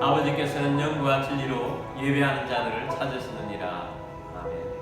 아버지께서는 영과 진리로 예배하는 자들을 찾으시느니라. 아멘.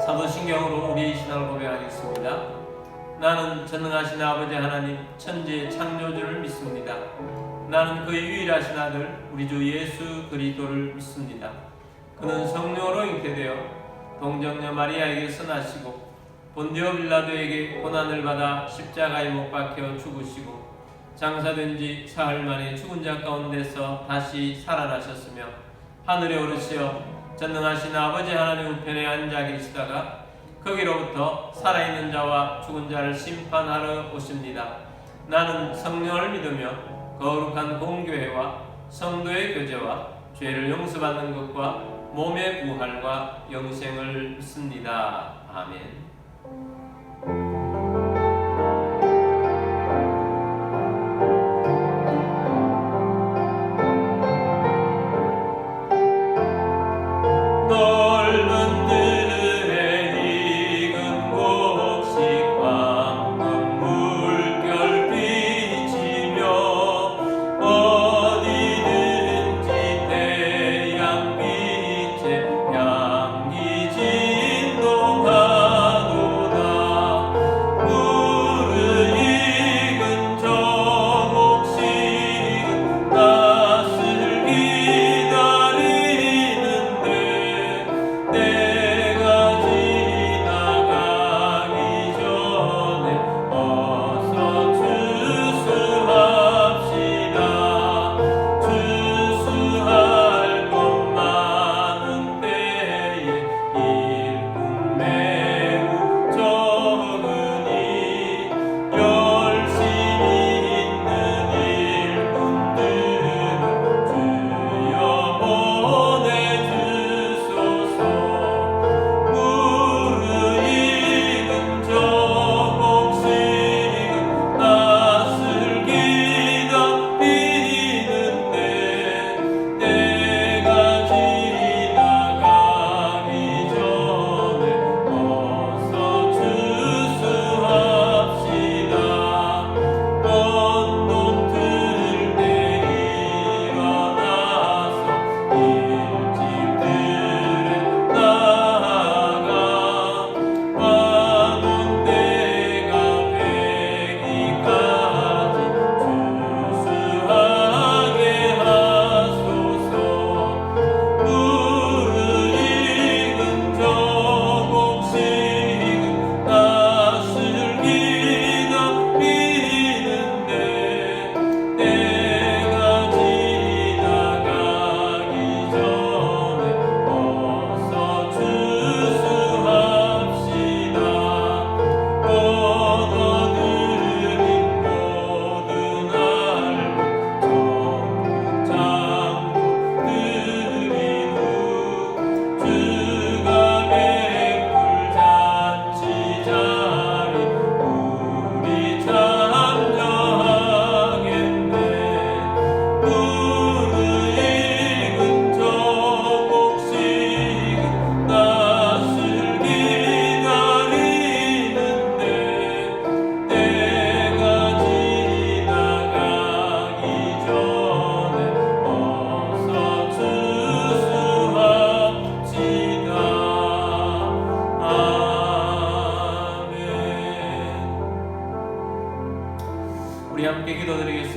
사도신경으로 우리의 신앙을 고백하겠습니다. 나는 전능하신 아버지 하나님 천지의 창조주를 믿습니다. 나는 그의 유일하신 아들 우리 주 예수 그리스도를 믿습니다. 그는 성령으로 잉태되어 동정녀 마리아에게서 나시고 본디오 빌라도에게 고난을 받아 십자가에 못 박혀 죽으시고 장사된 지 사흘 만에 죽은 자 가운데서 다시 살아나셨으며 하늘에 오르시어 전능하신 아버지 하나님 우편에 앉아 계시다가 거기로부터 살아있는 자와 죽은 자를 심판하러 오십니다. 나는 성령을 믿으며 거룩한 공교회와 성도의 교제와 죄를 용서받는 것과 몸의 부활과 영생을 믿습니다. 아멘. 가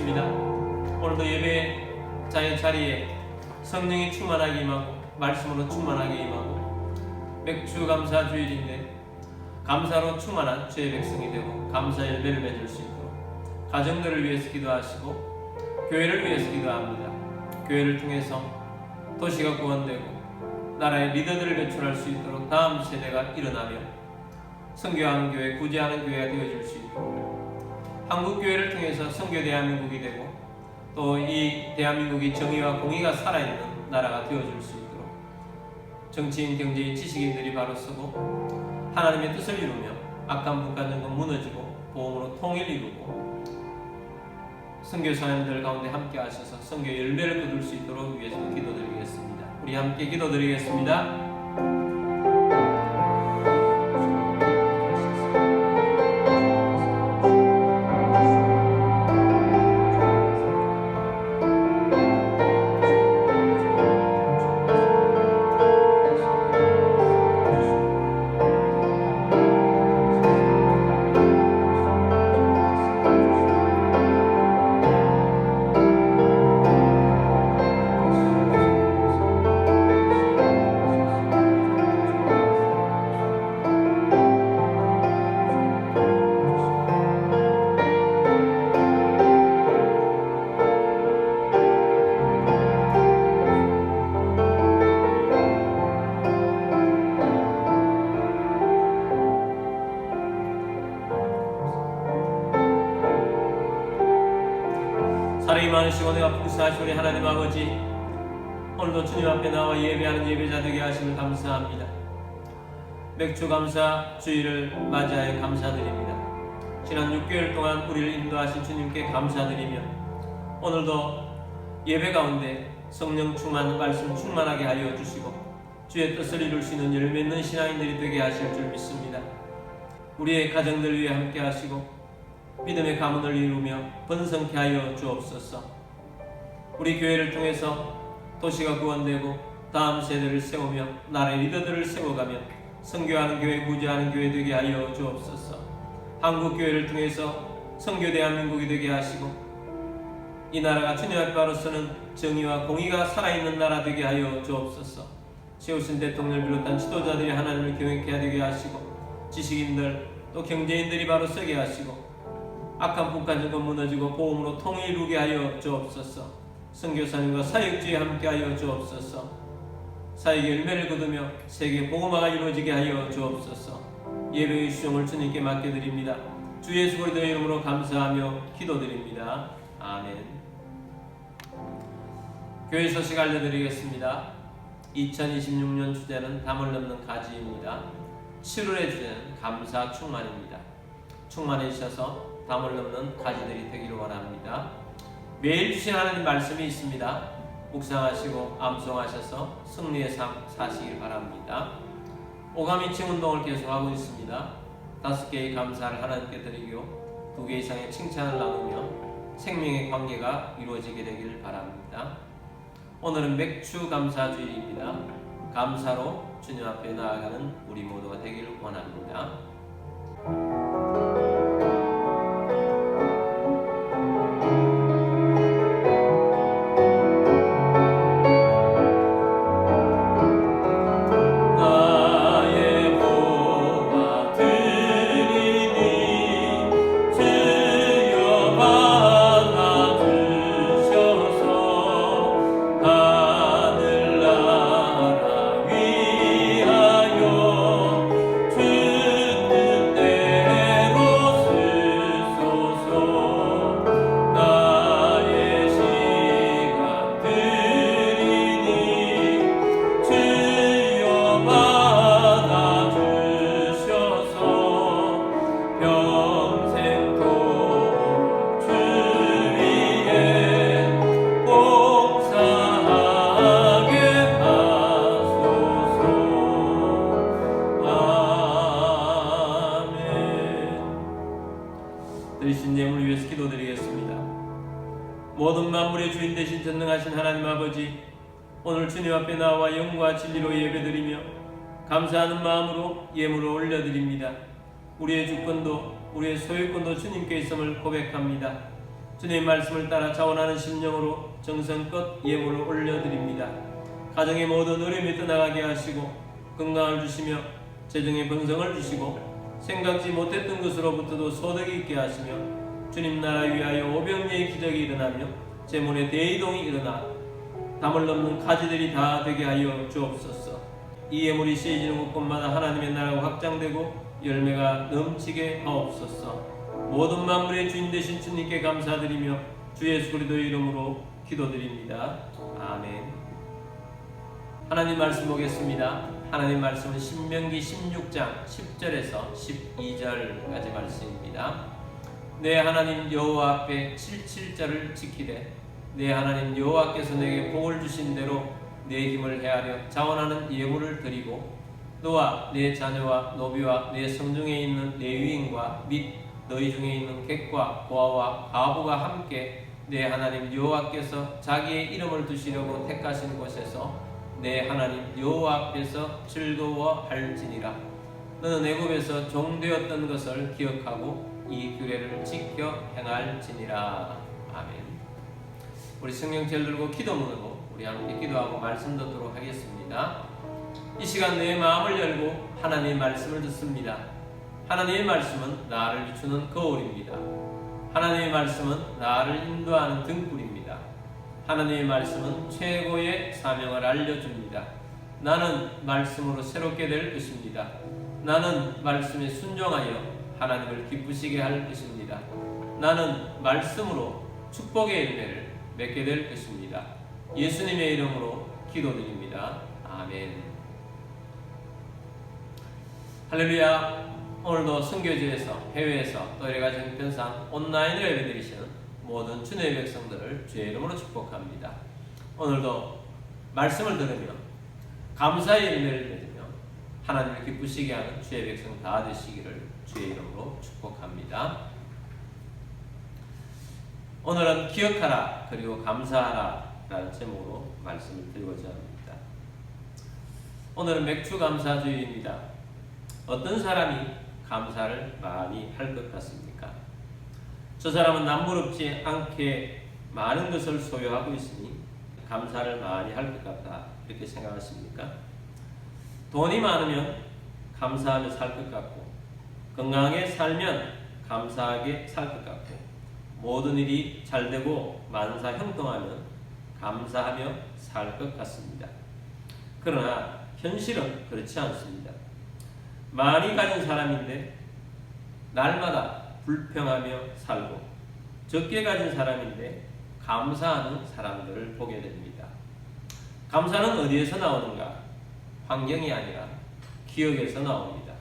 기도드리겠습니다. 오늘도 예배자의 자리에 성령이 충만하게 임하고 말씀으로 충만하게 임하고 맥주 감사 주일인데 감사로 충만한 주의 백성이 되고 감사 열매를 맺을 수 있도록 가정들을 위해서 기도하시고 교회를 위해서 기도합니다. 교회를 통해서 도시가 구원되고 나라의 리더들을 배출할 수 있도록 다음 세대가 일어나며 선교하는 교회, 구제하는 교회가 되어질 수 있도록 한국교회를 통해서 선교 대한민국이 되고 또 이 대한민국이 정의와 공의가 살아있는 나라가 되어질 수 있도록 정치인, 경제인, 지식인들이 바로 서고 하나님의 뜻을 이루며 악한 북한정권 무너지고 보험으로 통일 이루고 선교사님들 가운데 함께 하셔서 선교 열매를 거둘 수 있도록 위해서 기도드리겠습니다. 우리 함께 기도드리겠습니다. 사랑이 많으시고 내가 풍성하신 우리 하나님 아버지, 오늘도 주님 앞에 나와 예배하는 예배자 되게 하심을 감사합니다. 맥주 감사 주일을 맞이하여 감사드립니다. 지난 6개월 동안 우리를 인도하신 주님께 감사드리며 오늘도 예배 가운데 성령 충만, 말씀 충만하게 하여 주시고 주의 뜻을 이룰 수 있는 열매 있는 신앙인들이 되게 하실 줄 믿습니다. 우리의 가정들 위해 함께 하시고 믿음의 가문을 이루며 번성케 하여 주옵소서. 우리 교회를 통해서 도시가 구원되고 다음 세대를 세우며 나라의 리더들을 세워가며 선교하는 교회, 구제하는 교회 되게 하여 주옵소서. 한국 교회를 통해서 선교 대한민국이 되게 하시고 이 나라가 주님 앞에 바로서는 정의와 공의가 살아있는 나라 되게 하여 주옵소서. 세우신 대통령을 비롯한 지도자들이 하나님을 경외케 되게 하시고 지식인들 또 경제인들이 바로 서게 하시고 악한 북한정권 무너지고 보험으로 통일 이루게 하여 주옵소서. 선교사님과 사역주에 함께하여 주옵소서. 사역의 열매를 거두며 세계 복음화가 이루어지게 하여 주옵소서. 예배의 수종을 주님께 맡겨드립니다. 주 예수 그리스도의 이름으로 감사하며 기도드립니다. 아멘. 교회 소식 알려드리겠습니다. 2026년 주제는 담을 넘는 가지입니다. 7월의 주제는 감사 충만입니다. 충만해주셔서 담을 넘는 가지들이 되기를 원합니다. 매일 주신 하나님 말씀이 있습니다. 묵상하시고 암송하셔서 승리의 삶 사시길 바랍니다. 오감이칭 운동을 계속하고 있습니다. 5개의 감사를 하나님께 드리고 2개 이상의 칭찬을 나누며 생명의 관계가 이루어지게 되기를 바랍니다. 오늘은 맥주 감사 주일입니다. 감사로 주님 앞에 나아가는 우리 모두가 되기를 원합니다. 드리신 예물 위해서 기도드리겠습니다. 모든 만물의 주인 되신 전능하신 하나님 아버지, 오늘 주님 앞에 나와 영과 진리로 예배드리며 감사하는 마음으로 예물을 올려드립니다. 우리의 주권도 우리의 소유권도 주님께 있음을 고백합니다. 주님의 말씀을 따라 자원하는 심령으로 정성껏 예물을 올려드립니다. 가정의 모든 어려움이 떠나가게 하시고 건강을 주시며 재정의 번성을 주시고 생각지 못했던 것으로부터도 소득이 있게 하시며 주님 나라 위하여 오병이의 기적이 일어나며 재물의 대이동이 일어나 담을 넘는 가지들이 다 되게 하여 주옵소서. 이 예물이 씌어지는 곳곳마다 하나님의 나라가 확장되고 열매가 넘치게 하옵소서. 모든 만물의 주인 되신 주님께 감사드리며 주 예수 그리스도의 이름으로 기도드립니다. 아멘. 하나님 말씀 보겠습니다. 하나님 말씀은 신명기 16장 10절에서 12절까지 말씀입니다. 내 하나님 여호와 앞에 77절을 지키되 내 하나님 여호와께서 내게 복을 주신 대로 내 힘을 헤아려 자원하는 예물을 드리고 너와 내 자녀와 노비와 내 성중에 있는 레위인과 및 너희 중에 있는 객과 고아와 과부가 함께 내 하나님 여호와께서 자기의 이름을 두시려고 택하신 곳에서 내 하나님 여호와 앞에서 즐거워할지니라. 너는 애굽에서 종되었던 것을 기억하고 이 규례를 지켜 행할지니라. 아멘. 우리 성경책 들고 기도문으로 우리 함께 기도하고 말씀 듣도록 하겠습니다. 이 시간 내 마음을 열고 하나님의 말씀을 듣습니다. 하나님의 말씀은 나를 비추는 거울입니다. 하나님의 말씀은 나를 인도하는 등불입니다. 하나님의 말씀은 최고의 사명을 알려줍니다. 나는 말씀으로 새롭게 될 것입니다. 나는 말씀에 순종하여 하나님을 기쁘시게 할 것입니다. 나는 말씀으로 축복의 열매를 맺게 될 것입니다. 예수님의 이름으로 기도드립니다. 아멘. 할렐루야. 오늘도 선교지에서 해외에서 또 여러가지 형편상 온라인으로 예배드리시는 모든 주님의 백성들을 주의 이름으로 축복합니다. 오늘도 말씀을 들으며 감사의 열매를 맺으며 하나님을 기쁘시게 하는 주의 백성 다 되시기를 주의 이름으로 축복합니다. 오늘은 기억하라 그리고 감사하라 라는 제목으로 말씀을 드리고자 합니다. 오늘은 맥주감사주의입니다. 어떤 사람이 감사를 많이 할 것 같습니까? 저 사람은 남부럽지 않게 많은 것을 소유하고 있으니 감사를 많이 할 것 같다 이렇게 생각하십니까? 돈이 많으면 감사하며 살 것 같고 건강하게 살면 감사하게 살 것 같고 모든 일이 잘되고 만사 형통하면 감사하며 살 것 같습니다. 그러나 현실은 그렇지 않습니다. 많이 가진 사람인데 날마다 불평하며 살고 적게 가진 사람인데 감사하는 사람들을 보게 됩니다. 감사는 어디에서 나오는가? 환경이 아니라 기억에서 나옵니다.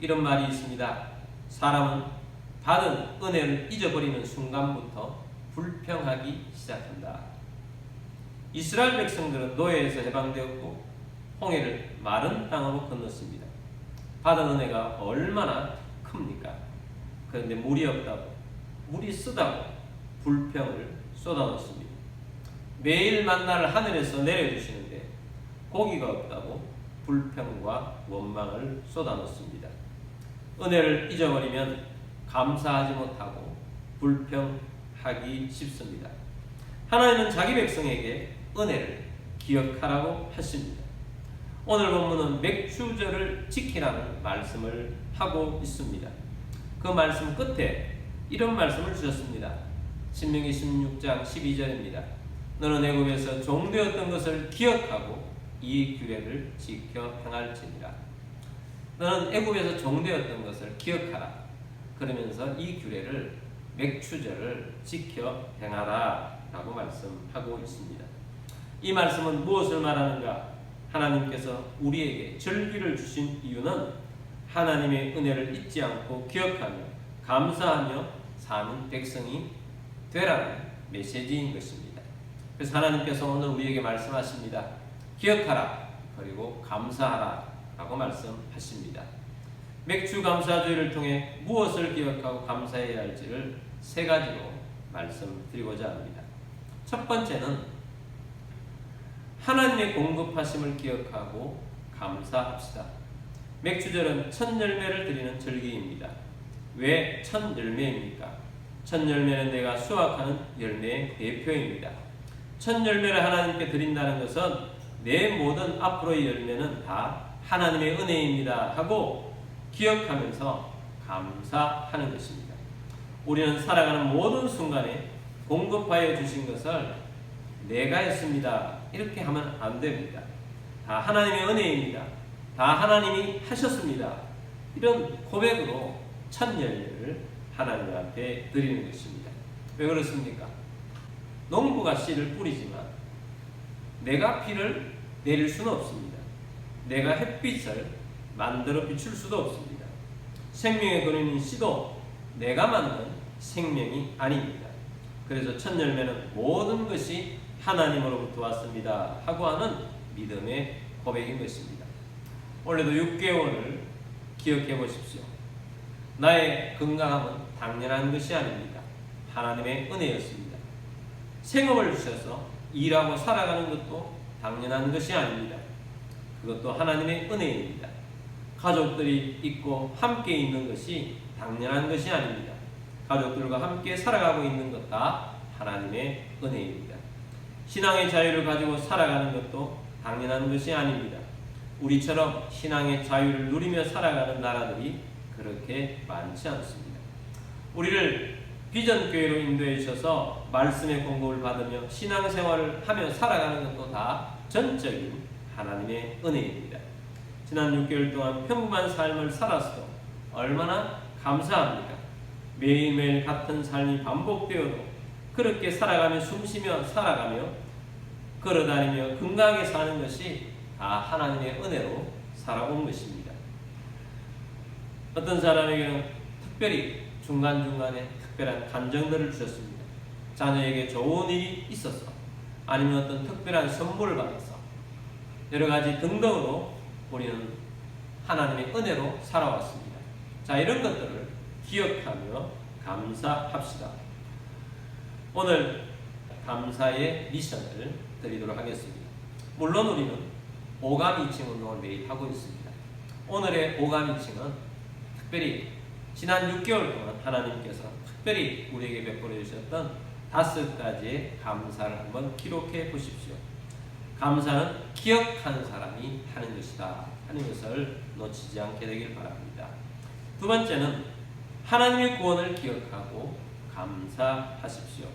이런 말이 있습니다. 사람은 받은 은혜를 잊어버리는 순간부터 불평하기 시작한다. 이스라엘 백성들은 노예에서 해방되었고 홍해를 마른 땅으로 건넜습니다. 받은 은혜가 얼마나 큽니까? 그런데 물이 없다고, 물이 쓰다고 불평을 쏟아놓습니다. 매일 만나를 하늘에서 내려주시는데 고기가 없다고 불평과 원망을 쏟아놓습니다. 은혜를 잊어버리면 감사하지 못하고 불평하기 쉽습니다. 하나님은 자기 백성에게 은혜를 기억하라고 하십니다. 오늘 본문은 맥주절을 지키라는 말씀을 하고 있습니다. 그 말씀 끝에 이런 말씀을 주셨습니다. 신명기 16장 12절입니다. 너는 애굽에서 종되었던 것을 기억하고 이 규례를 지켜 행할지니라. 너는 애굽에서 종되었던 것을 기억하라. 그러면서 이 규례를 맥주절을 지켜 행하라 라고 말씀하고 있습니다. 이 말씀은 무엇을 말하는가? 하나님께서 우리에게 절기를 주신 이유는 하나님의 은혜를 잊지 않고 기억하며 감사하며 사는 백성이 되라는 메시지인 것입니다. 그래서 하나님께서 오늘 우리에게 말씀하십니다. 기억하라 그리고 감사하라 라고 말씀하십니다. 맥주감사주의를 통해 무엇을 기억하고 감사해야 할지를 세 가지로 말씀드리고자 합니다. 첫 번째는 하나님의 공급하심을 기억하고 감사합시다. 맥주절은 첫 열매를 드리는 절기입니다. 왜 첫 열매입니까? 첫 열매는 내가 수확하는 열매의 대표입니다. 첫 열매를 하나님께 드린다는 것은 내 모든 앞으로의 열매는 다 하나님의 은혜입니다 하고 기억하면서 감사하는 것입니다. 우리는 살아가는 모든 순간에 공급하여 주신 것을 내가 했습니다 이렇게 하면 안 됩니다. 다 하나님의 은혜입니다. 다 하나님이 하셨습니다. 이런 고백으로 첫 열매를 하나님 앞에 드리는 것입니다. 왜 그렇습니까? 농부가 씨를 뿌리지만 내가 비를 내릴 수는 없습니다. 내가 햇빛을 만들어 비출 수도 없습니다. 생명의 근원인 씨도 내가 만든 생명이 아닙니다. 그래서 첫 열매는 모든 것이 하나님으로부터 왔습니다 하고 하는 믿음의 고백인 것입니다. 올해도 6개월을 기억해 보십시오. 나의 건강함은 당연한 것이 아닙니다. 하나님의 은혜였습니다. 생업을 주셔서 일하고 살아가는 것도 당연한 것이 아닙니다. 그것도 하나님의 은혜입니다. 가족들이 있고 함께 있는 것이 당연한 것이 아닙니다. 가족들과 함께 살아가고 있는 것 다 하나님의 은혜입니다. 신앙의 자유를 가지고 살아가는 것도 당연한 것이 아닙니다. 우리처럼 신앙의 자유를 누리며 살아가는 나라들이 그렇게 많지 않습니다. 우리를 비전교회로 인도해 주셔서 말씀의 공급을 받으며 신앙생활을 하며 살아가는 것도 다 전적인 하나님의 은혜입니다. 지난 6개월 동안 평범한 삶을 살았어도 얼마나 감사합니까? 매일매일 같은 삶이 반복되어도 그렇게 살아가며 숨쉬며 살아가며 걸어다니며 건강하게 사는 것이 다 하나님의 은혜로 살아온 것입니다. 어떤 사람에게는 특별히 중간중간에 특별한 감정들을 주셨습니다. 자녀에게 좋은 일이 있어서 아니면 어떤 특별한 선물을 받아서 여러가지 등등으로 우리는 하나님의 은혜로 살아왔습니다. 자, 이런 것들을 기억하며 감사합시다. 오늘 감사의 미션을 드리도록 하겠습니다. 물론 우리는 오감2층 운동을 매일 하고 있습니다. 오늘의 오감2층은 특별히 지난 6개월 동안 하나님께서 특별히 우리에게 베풀어 주셨던 5가지의 감사를 한번 기록해 보십시오. 감사는 기억하는 사람이 하는 것이다 하는 것을 놓치지 않게 되길 바랍니다. 두 번째는 하나님의 구원을 기억하고 감사하십시오.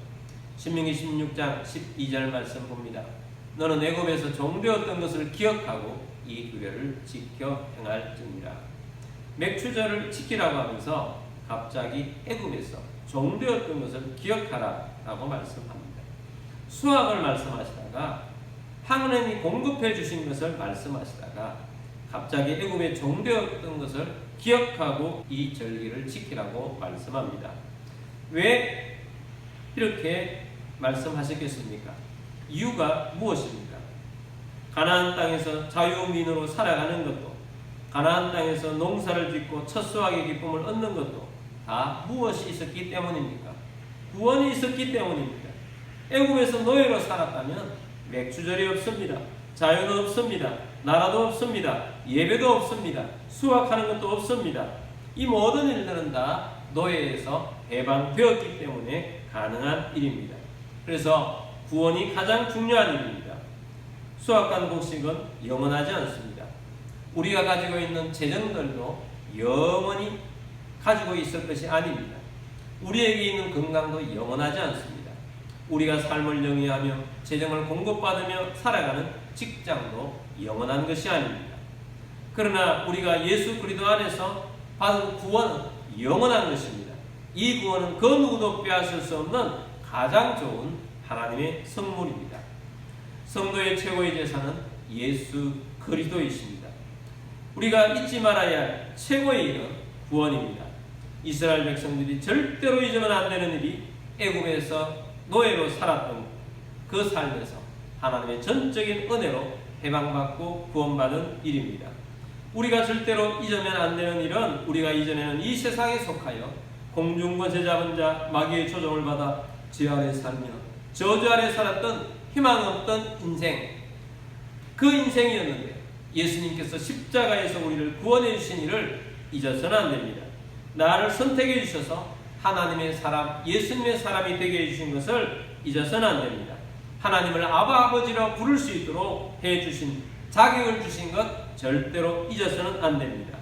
신명기 16장 12절 말씀 봅니다. 너는 애굽에서 종되었던 것을 기억하고 이 규례를 지켜 행할지니라. 맥추절을 지키라고 하면서 갑자기 애굽에서 종되었던 것을 기억하라 라고 말씀합니다. 수학을 말씀하시다가 하나님이 공급해 주신 것을 말씀하시다가 갑자기 애굽에 종되었던 것을 기억하고 이 절기를 지키라고 말씀합니다. 왜 이렇게 말씀하셨겠습니까? 이유가 무엇입니까? 가나안 땅에서 자유민으로 살아가는 것도, 가나안 땅에서 농사를 짓고 첫 수확의 기쁨을 얻는 것도 다 무엇이 있었기 때문입니까? 구원이 있었기 때문입니다. 애굽에서 노예로 살았다면 맥주절이 없습니다. 자유는 없습니다. 나라도 없습니다. 예배도 없습니다. 수확하는 것도 없습니다. 이 모든 일들은 다 노예에서 해방되었기 때문에 가능한 일입니다. 그래서 구원이 가장 중요한 일입니다. 수확한 곡식은 영원하지 않습니다. 우리가 가지고 있는 재정들도 영원히 가지고 있을 것이 아닙니다. 우리에게 있는 건강도 영원하지 않습니다. 우리가 삶을 영위하며 재정을 공급받으며 살아가는 직장도 영원한 것이 아닙니다. 그러나 우리가 예수 그리스도 안에서 받은 구원은 영원한 것입니다. 이 구원은 그 누구도 빼앗을 수 없는 가장 좋은 하나님의 선물입니다. 성도의 최고의 재산은 예수 그리스도이십니다. 우리가 잊지 말아야 할 최고의 일은 구원입니다. 이스라엘 백성들이 절대로 잊으면 안 되는 일이 애굽에서 노예로 살았던 그 삶에서 하나님의 전적인 은혜로 해방받고 구원받은 일입니다. 우리가 절대로 잊으면 안 되는 일은 우리가 이전에는 이 세상에 속하여 공중권세 잡은 자 마귀의 조종을 받아 죄 아래 살며 저주 아래 살았던 희망 없던 인생, 그 인생이었는데 예수님께서 십자가에서 우리를 구원해 주신 일을 잊어서는 안 됩니다. 나를 선택해 주셔서 하나님의 사람, 예수님의 사람이 되게 해주신 것을 잊어서는 안 됩니다. 하나님을 아바 아버지로 부를 수 있도록 해주신 자격을 주신 것 절대로 잊어서는 안 됩니다.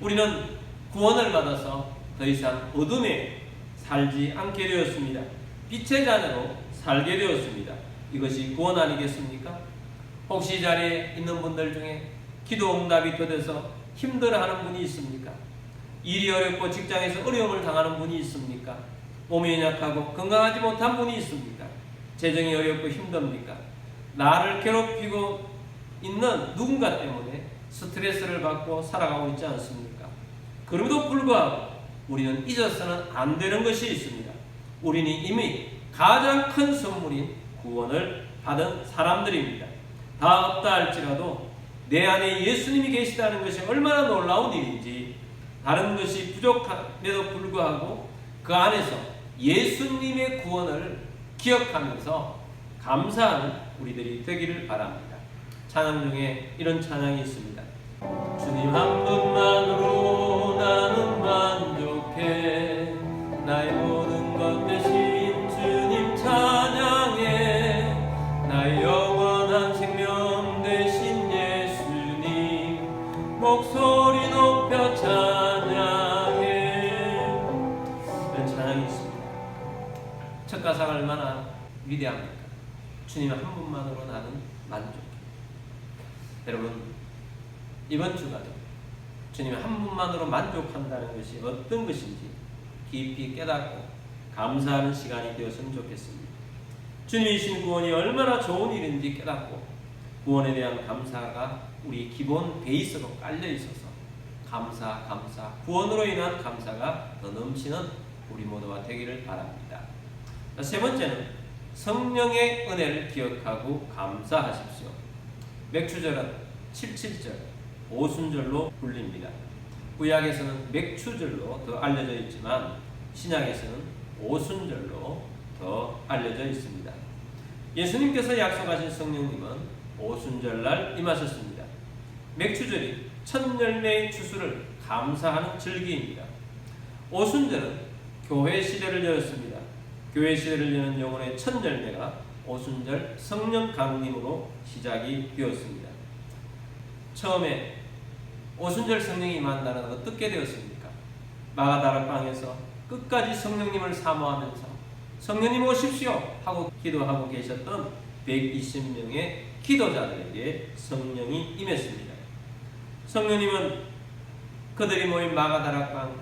우리는 구원을 받아서 더 이상 어둠에 살지 않게 되었습니다. 빛의 자녀로 살게 되었습니다. 이것이 구원 아니겠습니까? 혹시 이 자리에 있는 분들 중에 기도 응답이 더 돼서 힘들어하는 분이 있습니까? 일이 어렵고 직장에서 어려움을 당하는 분이 있습니까? 몸이 연약하고 건강하지 못한 분이 있습니까? 재정이 어렵고 힘듭니까? 나를 괴롭히고 있는 누군가 때문에 스트레스를 받고 살아가고 있지 않습니까? 그럼에도 불구하고 우리는 잊어서는 안 되는 것이 있습니다. 우리는 이미 가장 큰 선물인 구원을 받은 사람들입니다. 다 없다 할지라도 내 안에 예수님이 계시다는 것이 얼마나 놀라운 일인지, 다른 것이 부족함에도 불구하고 그 안에서 예수님의 구원을 기억하면서 감사하는 우리들이 되기를 바랍니다. 찬양 중에 이런 찬양이 있습니다. 주님 한 분만으로 나는 만족해, 나의 모든 것 대신 주님 찬양해, 나의 영원한 생명 대신 예수님 목소리 높여 찬양해. 이런 찬양이 있습니다. 첫 가사가 얼마나 위대합니까? 주님 한 분만으로 나는 만족해. 여러분, 이번 주간에 주님 한 분만으로 만족한다는 것이 어떤 것인지 깊이 깨닫고 감사하는 시간이 되었으면 좋겠습니다. 주님이 주신 구원이 얼마나 좋은 일인지 깨닫고 구원에 대한 감사가 우리 기본 베이스로 깔려 있어서 감사, 구원으로 인한 감사가 더 넘치는 우리 모두가 되기를 바랍니다. 세 번째는 성령의 은혜를 기억하고 감사하십시오. 맥추절은 77절, 오순절로 불립니다. 구약에서는 맥추절로 더 알려져 있지만 신약에서는 오순절로 더 알려져 있습니다. 예수님께서 약속하신 성령님은 오순절날 임하셨습니다. 맥추절이 첫 열매의 추수를 감사하는 절기입니다. 오순절은 교회 시대를 열었습니다. 교회 시대를 여는 영혼의 첫 열매가 오순절 성령 강림으로 시작이 되었습니다. 처음에 오순절 성령이 임한 날은 어떻게 되었습니까? 마가다락방에서 끝까지 성령님을 사모하면서 성령님 오십시오 하고 기도하고 계셨던 120명의 기도자들에게 성령이 임했습니다. 성령님은 그들이 모인 마가다락방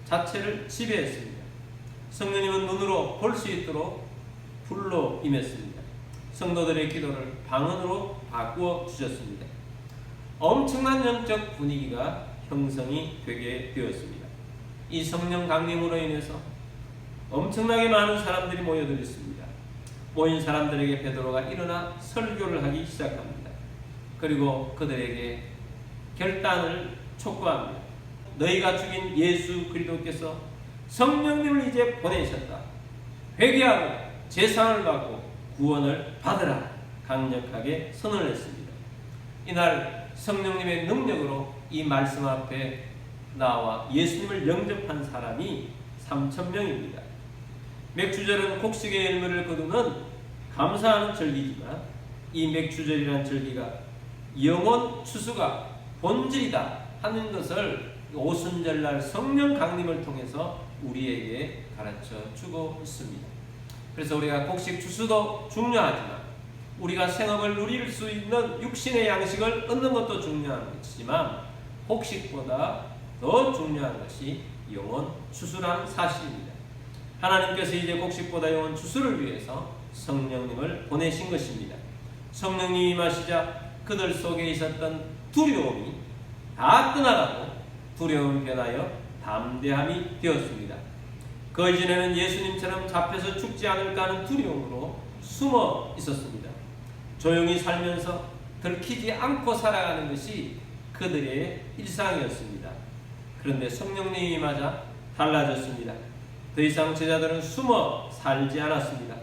자체를 지배했습니다. 성령님은 눈으로 볼 수 있도록 불로 임했습니다. 성도들의 기도를 방언으로 바꾸어 주셨습니다. 엄청난 영적 분위기가 형성이 되게 되었습니다. 이 성령 강림으로 인해서 엄청나게 많은 사람들이 모여들었습니다. 모인 사람들에게 베드로가 일어나 설교를 하기 시작합니다. 그리고 그들에게 결단을 촉구합니다. 너희가 죽인 예수 그리스도께서 성령님을 이제 보내셨다. 회개하고 제사를 받고 구원을 받으라. 강력하게 선언을 했습니다. 이날 성령님의 능력으로 이 말씀 앞에 나와 예수님을 영접한 사람이 3,000명입니다. 맥주절은 곡식의 열매를 거두는 감사하는 절기지만 이 맥주절이라는 절기가 영원 추수가 본질이다 하는 것을 오순절날 성령 강림을 통해서 우리에게 가르쳐 주고 있습니다. 그래서 우리가 곡식 추수도 중요하지만 우리가 생업을 누릴 수 있는 육신의 양식을 얻는 것도 중요한 것이지만 곡식보다 더 중요한 것이 영원 추수라는 사실입니다. 하나님께서 이제 곡식보다 영원 추수를 위해서 성령님을 보내신 것입니다. 성령님이 임하시자 그들 속에 있었던 두려움이 다 떠나가고 두려움이 변하여 담대함이 되었습니다. 그 이전에는 예수님처럼 잡혀서 죽지 않을까 하는 두려움으로 숨어 있었습니다. 조용히 살면서 들키지 않고 살아가는 것이 그들의 일상이었습니다. 그런데 성령님이 임하자 달라졌습니다. 더 이상 제자들은 숨어 살지 않았습니다.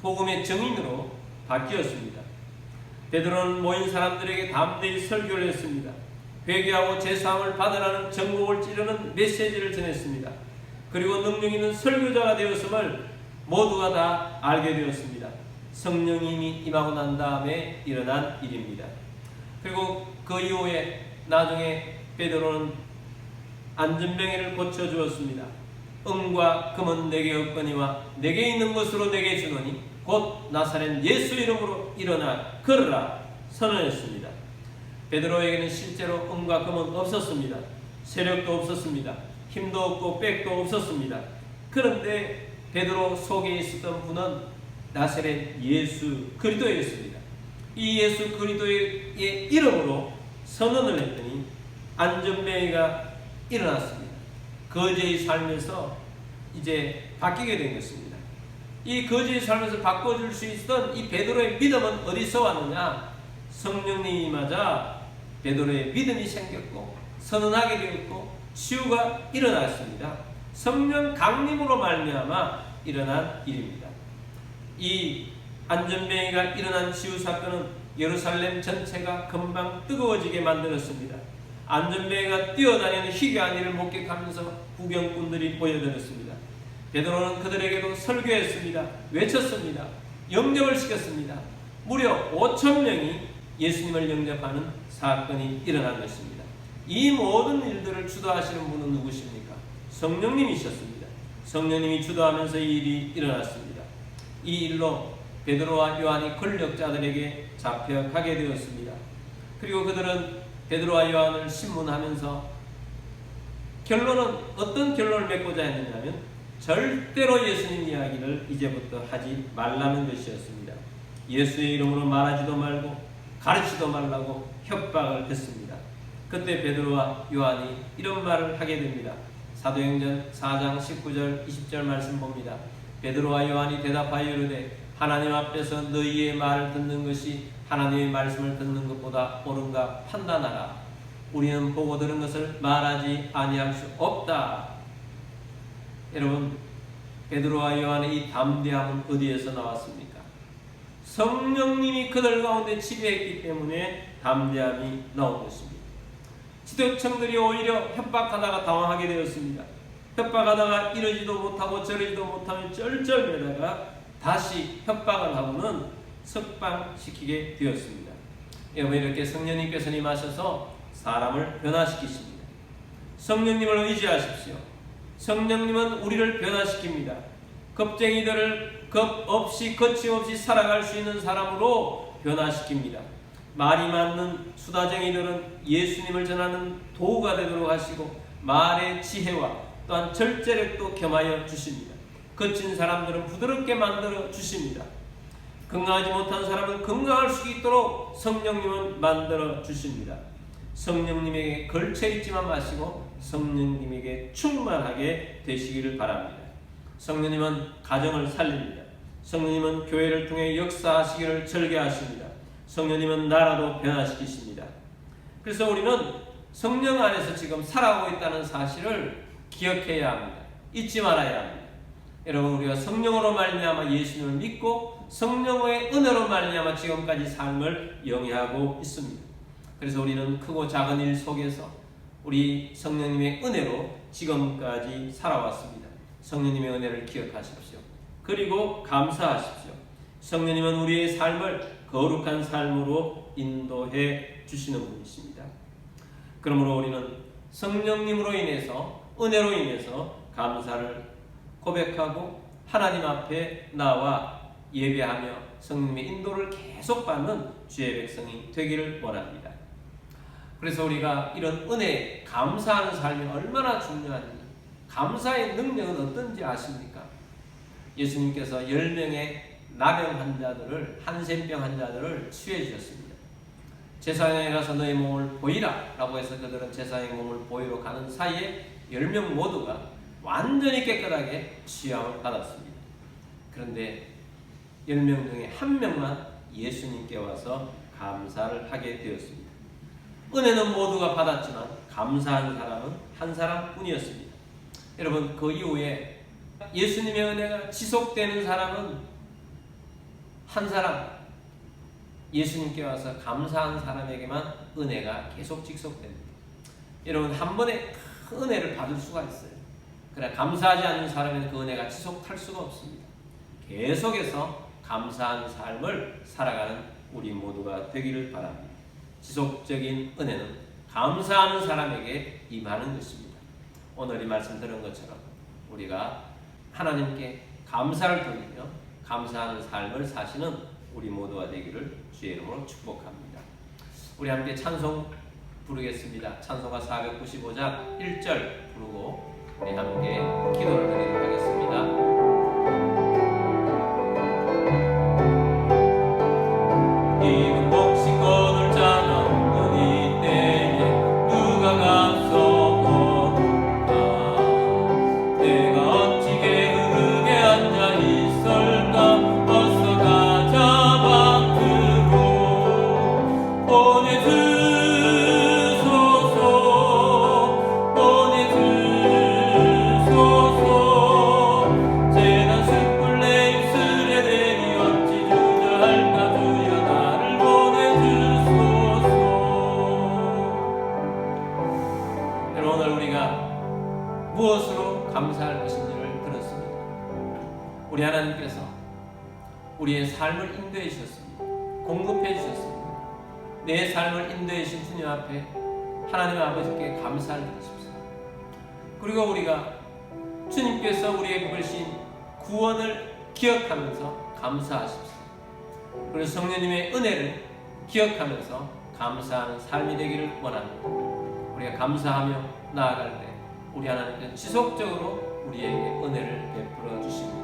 복음의 증인으로 바뀌었습니다. 베드로는 모인 사람들에게 담대히 설교를 했습니다. 회개하고 제사함을 받으라는 전곡을 찌르는 메시지를 전했습니다. 그리고 능력 있는 설교자가 되었음을 모두가 다 알게 되었습니다. 성령님이 임하고 난 다음에 일어난 일입니다. 그리고 그 이후에 나중에 베드로는 안전병이를 고쳐주었습니다. 은과 금은 내게 없거니와 내게 있는 것으로 내게 주노니 곧 나사렛 예수 이름으로 일어나 걸으라 선언했습니다. 베드로에게는 실제로 은과 금은 없었습니다. 세력도 없었습니다. 힘도 없고 백도 없었습니다. 그런데 베드로 속에 있었던 분은 나사렛 예수 그리스도였습니다. 이 예수 그리스도의 이름으로 선언을 했더니 안전병이가 일어났습니다. 거제의 삶에서 이제 바뀌게 된 것입니다. 이 거제의 삶에서 바꿔줄 수 있었던 이 베드로의 믿음은 어디서 왔느냐? 성령님이 임하자 베드로의 믿음이 생겼고 선언하게 되었고 치유가 일어났습니다. 성령 강림으로 말미암아 일어난 일입니다. 이 안전병이가 일어난 치유 사건은 예루살렘 전체가 금방 뜨거워지게 만들었습니다. 안전병이가 뛰어다니는 희귀한 일을 목격하면서 구경꾼들이 보여드렸습니다. 베드로는 그들에게도 설교했습니다. 외쳤습니다. 영접을 시켰습니다. 무려 5,000명이 예수님을 영접하는 사건이 일어난 것입니다. 이 모든 일들을 주도하시는 분은 누구십니까? 성령님이셨습니다. 성령님이 주도하면서 이 일이 일어났습니다. 이 일로 베드로와 요한이 권력자들에게 잡혀가게 되었습니다. 그리고 그들은 베드로와 요한을 신문하면서 결론은 어떤 결론을 맺고자 했느냐면 절대로 예수님 이야기를 이제부터 하지 말라는 것이었습니다. 예수의 이름으로 말하지도 말고 가르치도 말라고 협박을 했습니다. 그때 베드로와 요한이 이런 말을 하게 됩니다. 사도행전 4장 19절 20절 말씀 봅니다. 베드로와 요한이 대답하여 이르되 하나님 앞에서 너희의 말을 듣는 것이 하나님의 말씀을 듣는 것보다 옳은가 판단하라. 우리는 보고 들은 것을 말하지 아니할 수 없다. 여러분, 베드로와 요한의 이 담대함은 어디에서 나왔습니까? 성령님이 그들 가운데 지배했기 때문에 담대함이 나온 것입니다. 지도층들이 오히려 협박하다가 당황하게 되었습니다. 협박하다가 이러지도 못하고 저러지도 못하면 쩔쩔매다가 다시 협박을 하고는 석방시키게 되었습니다. 여러분, 이렇게 성령님께서 임하셔서 사람을 변화시키십니다. 성령님을 의지하십시오. 성령님은 우리를 변화시킵니다. 겁쟁이들을 겁 없이 거침없이 살아갈 수 있는 사람으로 변화시킵니다. 말이 많는 수다쟁이들은 예수님을 전하는 도구가 되도록 하시고 말의 지혜와 또한 절제력도 겸하여 주십니다. 거친 사람들은 부드럽게 만들어 주십니다. 건강하지 못한 사람은 건강할 수 있도록 성령님은 만들어 주십니다. 성령님에게 걸쳐있지만 마시고 성령님에게 충만하게 되시기를 바랍니다. 성령님은 가정을 살립니다. 성령님은 교회를 통해 역사하시기를 절개하십니다. 성령님은 나라도 변화시키십니다. 그래서 우리는 성령 안에서 지금 살아가고 있다는 사실을 기억해야 합니다. 잊지 말아야 합니다. 여러분, 우리가 성령으로 말미암아 예수님을 믿고 성령의 은혜로 말미암아 지금까지 삶을 영위하고 있습니다. 그래서 우리는 크고 작은 일 속에서 우리 성령님의 은혜로 지금까지 살아왔습니다. 성령님의 은혜를 기억하십시오. 그리고 감사하십시오. 성령님은 우리의 삶을 거룩한 삶으로 인도해 주시는 분이십니다. 그러므로 우리는 성령님으로 인해서, 은혜로 인해서 감사를 고백하고 하나님 앞에 나와 예배하며 성령님의 인도를 계속 받는 주의 백성이 되기를 원합니다. 그래서 우리가 이런 은혜에 감사하는 삶이 얼마나 중요한지, 감사의 능력은 어떤지 아십니까? 예수님께서 10명의 나병 환자들을, 한센병 환자들을 치유해 주셨습니다. 제사장에 가서 너의 몸을 보이라 라고 해서 그들은 제사장의 몸을 보이러 가는 사이에 10명 모두가 완전히 깨끗하게 치유함을 받았습니다. 그런데 10명 중에 1명만 예수님께 와서 감사를 하게 되었습니다. 은혜는 모두가 받았지만 감사한 사람은 한 사람뿐이었습니다. 여러분, 그 이후에 예수님의 은혜가 지속되는 사람은 한 사람, 예수님께 와서 감사한 사람에게만 은혜가 계속 지속됩니다. 여러분, 한 번에 큰 은혜를 받을 수가 있어요. 그러나 감사하지 않는 사람에는 그 은혜가 지속할 수가 없습니다. 계속해서 감사하는 삶을 살아가는 우리 모두가 되기를 바랍니다. 지속적인 은혜는 감사하는 사람에게 임하는 것입니다. 오늘 이 말씀 들은 것처럼 우리가 하나님께 감사를 돌리며 감사하는 삶을 사시는 우리 모두가 되기를 주의 이름으로 축복합니다. 우리 함께 찬송 부르겠습니다. 찬송가 495장 1절 부르고 우리 함께 기도를 드리도록 하겠습니다. 이은 복식 거둘 자는 어디 때에 누가 감싸오는가. 내가 어찌 게으르게 앉아 있을까. 어서 가자 밖으로 보내주소서. 재난 숯불 내 입술에 대니 어찌 주저할까. 주여 나를 보내주소서. 여러분, 오늘 우리가 무엇으로 감사할 것인지를 들었습니다. 우리 하나님께서 우리의 삶을 인도해 주셨습니다. 공급해 주셨습니다. 내 삶을 인도해 주신 주님 앞에 하나님 아버지께 감사를 드리십시오. 그리고 우리가 주님께서 우리에게 베푸신 구원을 기억하면서 감사하십시오. 그리고 성령님의 은혜를 기억하면서 감사하는 삶이 되기를 원합니다. 우리가 감사하며 나아갈 때 우리 하나님께서 지속적으로 우리에게 은혜를 베풀어 주십니다.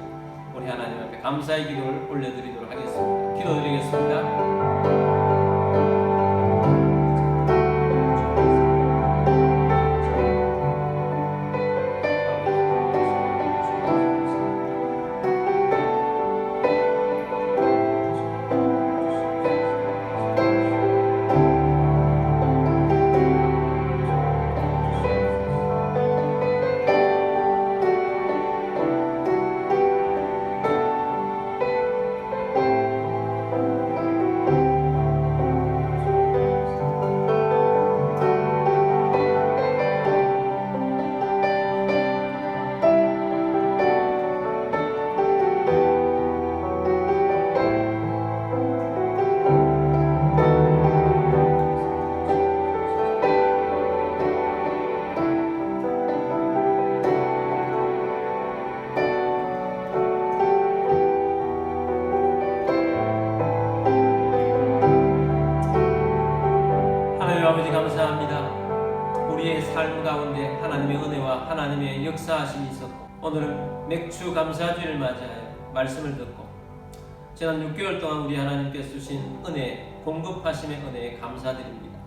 우리 하나님 앞에 감사의 기도를 올려드리도록 하겠습니다. 기도드리겠습니다. 아버지 감사합니다. 우리의 삶 가운데 하나님의 은혜와 하나님의 역사하심이 있었고 오늘은 맥주 감사주일을 맞이하여 말씀을 듣고 지난 6개월 동안 우리 하나님께서 주신 은혜, 공급하심의 은혜에 감사드립니다.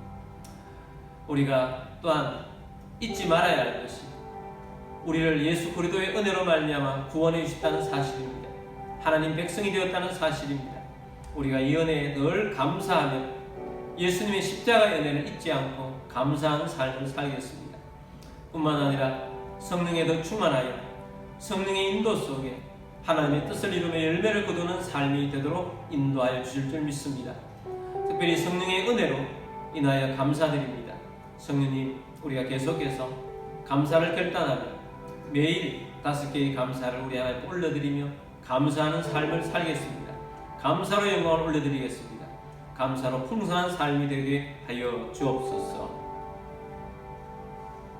우리가 또한 잊지 말아야 할 것이 우리를 예수 그리스도의 은혜로 말미암아 구원해 주셨다는 사실입니다. 하나님 백성이 되었다는 사실입니다. 우리가 이 은혜에 늘 감사하며 예수님의 십자가의 은혜를 잊지 않고 감사하는 삶을 살겠습니다. 뿐만 아니라 성령에 더 충만하여 성령의 인도 속에 하나님의 뜻을 이루며 열매를 거두는 삶이 되도록 인도하여 주실 줄 믿습니다. 특별히 성령의 은혜로 인하여 감사드립니다. 성령님, 우리가 계속해서 감사를 결단하며 매일 5개의 감사를 우리 하나님께 올려드리며 감사하는 삶을 살겠습니다. 감사로 영광을 올려드리겠습니다. 감사로 풍성한 삶이 되게 하여 주옵소서.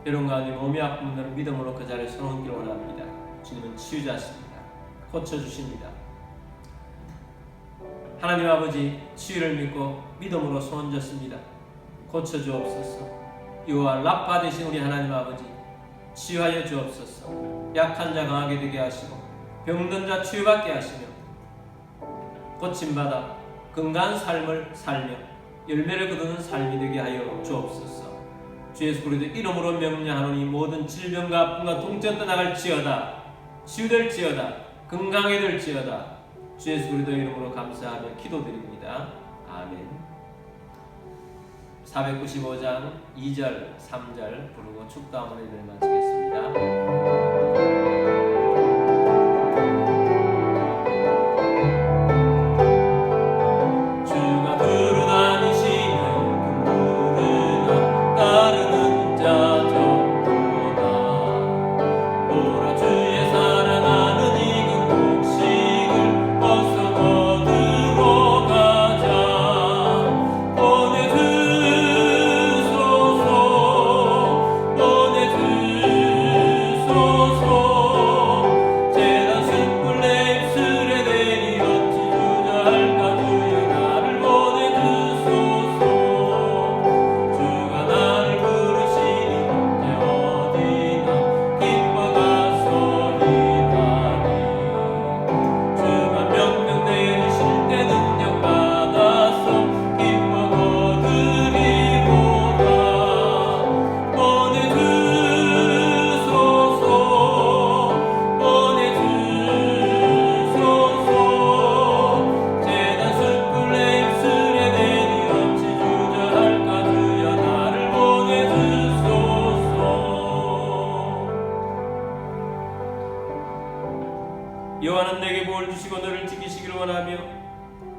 여러분 가운데 몸이 아픈 분들은 믿음으로 그 자리에 서놓기를 원합니다. 주님은 치유자십니다. 고쳐주십니다. 하나님 아버지, 치유를 믿고 믿음으로 손얹었습니다. 고쳐주옵소서. 여호와 라파 되신 우리 하나님 아버지, 치유하여 주옵소서. 약한 자 강하게 되게 하시고 병든 자 치유받게 하시며 고침받아 건강한 삶을 살며 열매를 거두는 삶이 되게 하여 주옵소서. 주 예수 그리스도 이름으로 명령하노니 모든 질병과 아픔과 통증 떠나갈지어다. 치유될지어다. 건강해 될지어다. 주 예수 그리스도 이름으로 감사하며 기도드립니다. 아멘. 495장 2절 3절 부르고 축도하며 예배를 마치겠습니다. 따르는 자 전도다.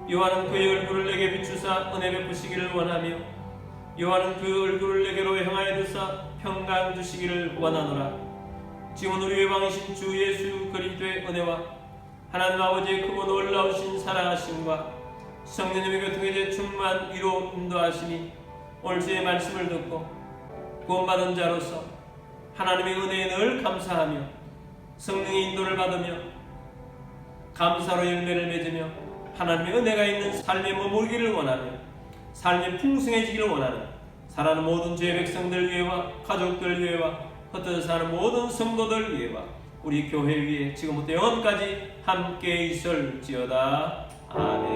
여호와는 그의 얼굴을 내게 비추사 은혜 베푸시기를 원하며 여호와는 그 얼굴을 내게로 향하여 두사 평강 주시기를 원하노라. 지금 우리의 왕이신 주 예수 그리스도의 은혜와 하나님 아버지의 크고 놀라우신 사랑하심과 성령님의 교통의 충만 위로 인도하시니 오늘 주의 말씀을 듣고 구원받은 자로서 하나님의 은혜에 늘 감사하며 성령의 인도를 받으며 감사로 열매를 맺으며 하나님의 은혜가 있는 삶에 머물기를 원하며 삶이 풍성해지기를 원하는 사랑하는 모든 주의 백성들 위해와 가족들 위해와 흩어져 사는 모든 성도들 위해와 우리 교회 위에 지금부터 영원까지 함께 있을지어다. 아멘.